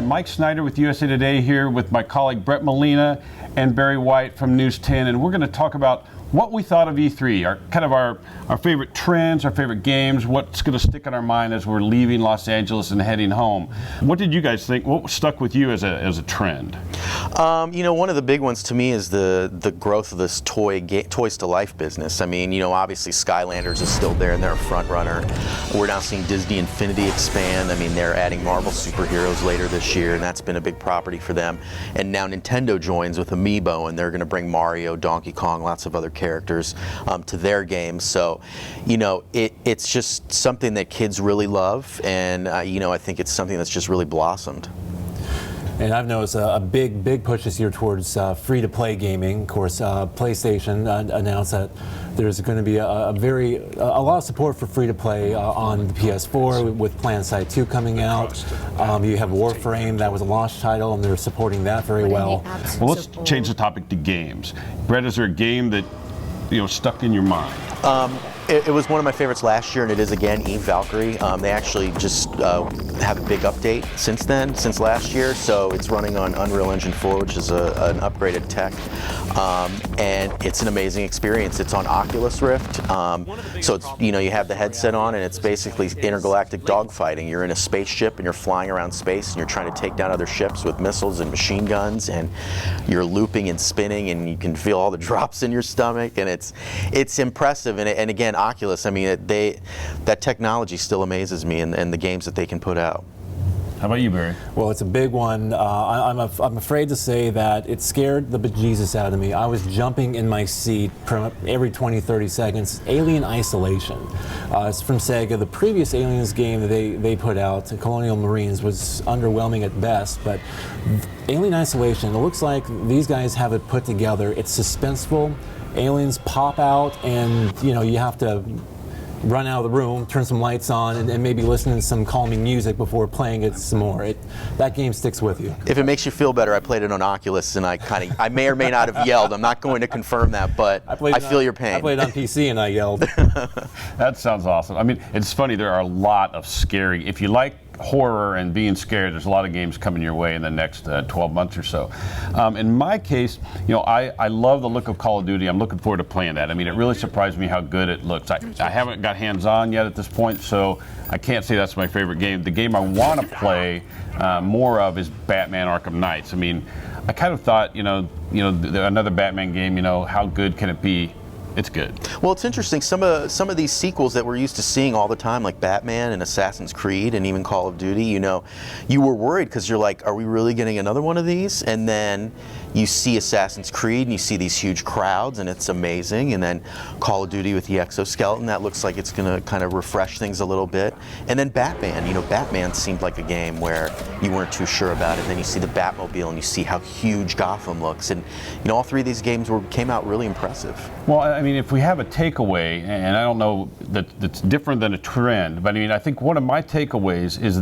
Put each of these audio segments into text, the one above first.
I'm Mike Snider with USA Today here with my colleague Brett Molina and Barry White from News 10, and we're going to talk about what we thought of E3, our favorite trends, our favorite games, what's going to stick in our mind as we're leaving Los Angeles and heading home. What did you guys think? What stuck with you as a trend? One of the big ones to me is the growth of this Toys to Life business. I mean, obviously Skylanders is still there and they're a front runner. We're now seeing Disney Infinity expand. I mean, they're adding Marvel superheroes later this year, and that's been a big property for them. And now Nintendo joins with Amiibo, and they're going to bring Mario, Donkey Kong, lots of other characters to their games. So, it's just something that kids really love, and I think it's something that's just really blossomed. And I've noticed a big push this year towards free-to-play gaming. Of course, PlayStation announced that there's going to be a lot of support for free-to-play on the PS4 with PlanSide 2 coming out. You have Warframe, that was a launch title, and they're supporting that very well. Well, let's change the topic to games. Brett, is there a game that stuck in your mind? It was one of my favorites last year, and it is again Eve Valkyrie. They actually just have a big update since last year, so it's running on Unreal Engine 4, which is an upgraded tech, and it's an amazing experience. It's on Oculus Rift, so it's you have the headset on, and it's basically intergalactic dogfighting. You're in a spaceship, and you're flying around space, and you're trying to take down other ships with missiles and machine guns, and you're looping and spinning, and you can feel all the drops in your stomach, and it's impressive. And again, Oculus, I mean, that technology still amazes me, and the games that they can put out. How about you, Barry? Well, it's a big one. I'm afraid to say that it scared the bejesus out of me. I was jumping in my seat every 20-30 seconds. Alien Isolation. It's from Sega. The previous Aliens game that they put out, Colonial Marines, was underwhelming at best, but Alien Isolation, it looks like these guys have it put together. It's suspenseful. Aliens pop out, and you have to run out of the room, turn some lights on, and maybe listen to some calming music before playing it some more. That game sticks with you. If it makes you feel better, I played it on Oculus, and I may or may not have yelled. I'm not going to confirm that, but I feel your pain. I played it on PC and I yelled. That sounds awesome. I mean, it's funny, there are a lot of scary, if you like horror and being scared, there's a lot of games coming your way in the next 12 months or so. In my case, I love the look of Call of Duty. I'm looking forward to playing that. I mean, it really surprised me how good it looks. I haven't got hands-on yet at this point, so I can't say that's my favorite game. The game I want to play more of is Batman Arkham Knights. I mean, I kind of thought, another Batman game, how good can it be? It's good. Well, it's interesting. Some of these sequels that we're used to seeing all the time, like Batman and Assassin's Creed and even Call of Duty, you were worried because you're like, are we really getting another one of these? And then you see Assassin's Creed and you see these huge crowds, and it's amazing. And then Call of Duty with the exoskeleton, that looks like it's going to kind of refresh things a little bit. And then Batman, Batman seemed like a game where you weren't too sure about it. Then you see the Batmobile and you see how huge Gotham looks. And all three of these games came out really impressive. Well, I mean, if we have a takeaway, and I don't know that's different than a trend, but I mean, I think one of my takeaways is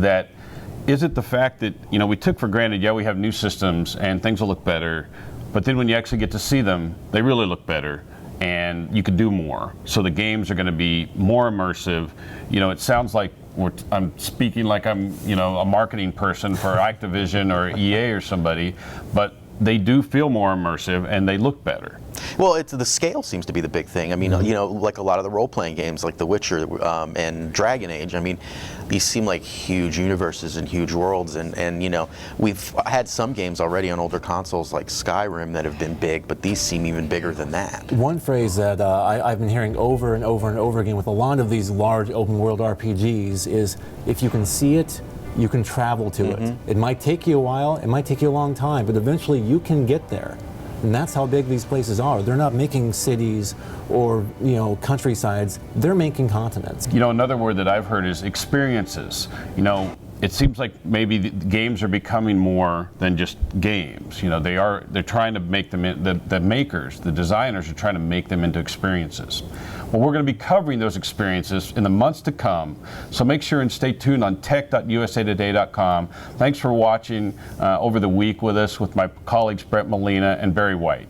it the fact that, we took for granted, we have new systems and things will look better, but then when you actually get to see them, they really look better and you can do more. So the games are going to be more immersive. It sounds like I'm speaking like I'm, a marketing person for Activision or EA or somebody, but they do feel more immersive and they look better. Well, the scale seems to be the big thing. I mean, like a lot of the role-playing games, like The Witcher and Dragon Age. I mean, these seem like huge universes and huge worlds. And we've had some games already on older consoles like Skyrim that have been big, but these seem even bigger than that. One phrase that I've been hearing over and over and over again with a lot of these large open-world RPGs is, if you can see it, you can travel to it. It might take you a while, it might take you a long time, but eventually you can get there. And that's how big these places are. They're not making cities or countrysides, they're making continents. Another word that I've heard is experiences. It seems like maybe the games are becoming more than just games. They're trying to make them, the makers, the designers are trying to make them into experiences. Well, we're going to be covering those experiences in the months to come, so make sure and stay tuned on tech.usatoday.com. Thanks for watching over the week with us with my colleagues Brett Molina and Barry White.